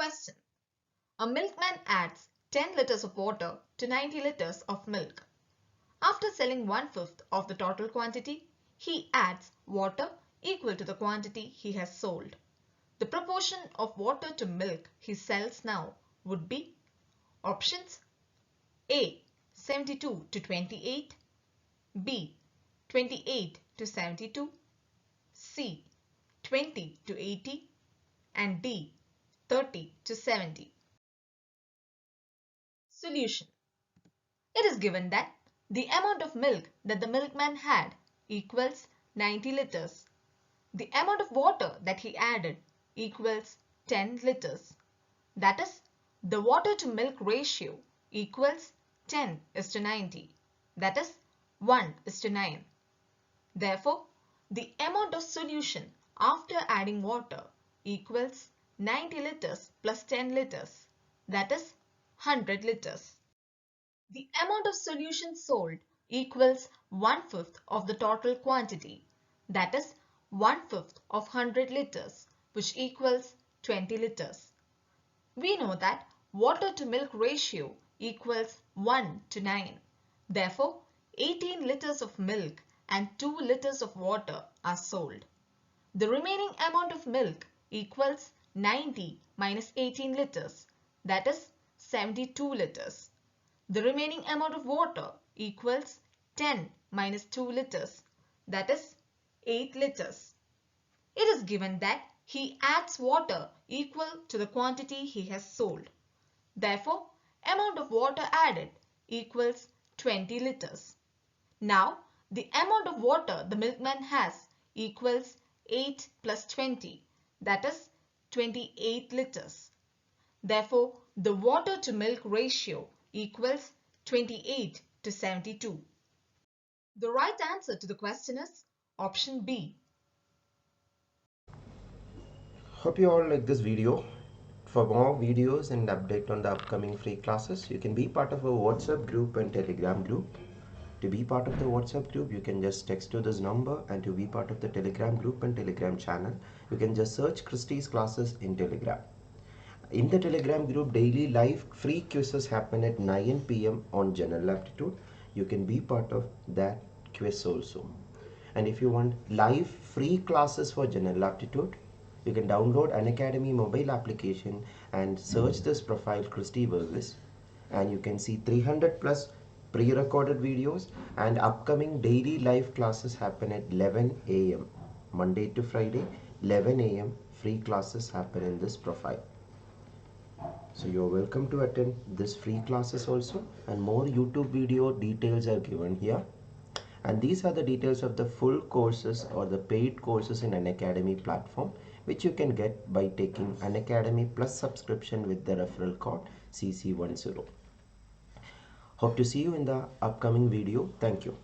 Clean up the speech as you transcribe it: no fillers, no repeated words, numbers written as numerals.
Question. A milkman adds 10 liters of water to 90 liters of milk. After selling 1/5 of the total quantity, he adds water equal to the quantity he has sold. The proportion of water to milk he sells now would be options A. 72 to 28, B. 28 to 72, C. 20 to 80, and D. 30 to 70. Solution. It is given that the amount of milk that the milkman had equals 90 liters. The amount of water that he added equals 10 liters. That is, the water to milk ratio equals 10:90. That is 1:9. Therefore, the amount of solution after adding water equals 90 liters plus 10 liters. That is 100 liters. The amount of solution sold equals 1/5 of the total quantity. That is 1/5 of 100 liters, which equals 20 liters. We know that water to milk ratio equals 1:9. Therefore, 18 liters of milk and 2 liters of water are sold. The remaining amount of milk equals 90 minus 18 liters, that is 72 liters. The remaining amount of water equals 10 minus 2 liters, that is 8 liters. It is given that he adds water equal to the quantity he has sold. Therefore, amount of water added equals 20 liters. Now, the amount of water the milkman has equals 8 plus 20, that is 28 liters. Therefore, the water to milk ratio equals 28:72. The right answer to the question is option B. Hope you all like this video. For more videos and update on the upcoming free classes, you can be part of a WhatsApp group and Telegram group. To be part of the WhatsApp group, you can just text to this number, and to be part of the Telegram group and Telegram channel, you can just search Christy's classes in Telegram. In the Telegram group, daily live free quizzes happen at 9 p.m. on General Aptitude. You can be part of that quiz also. And if you want live free classes for General Aptitude, you can download Unacademy mobile application and search this profile Christy Varghese, and you can see 300 plus pre-recorded videos, and upcoming daily live classes happen at 11 a.m. Monday to Friday, 11 a.m. free classes happen in this profile. So you're welcome to attend this free classes also, and more YouTube video details are given here. And these are the details of the full courses or the paid courses in Unacademy platform, which you can get by taking Unacademy Plus subscription with the referral code CC10. Hope to see you in the upcoming video. Thank you.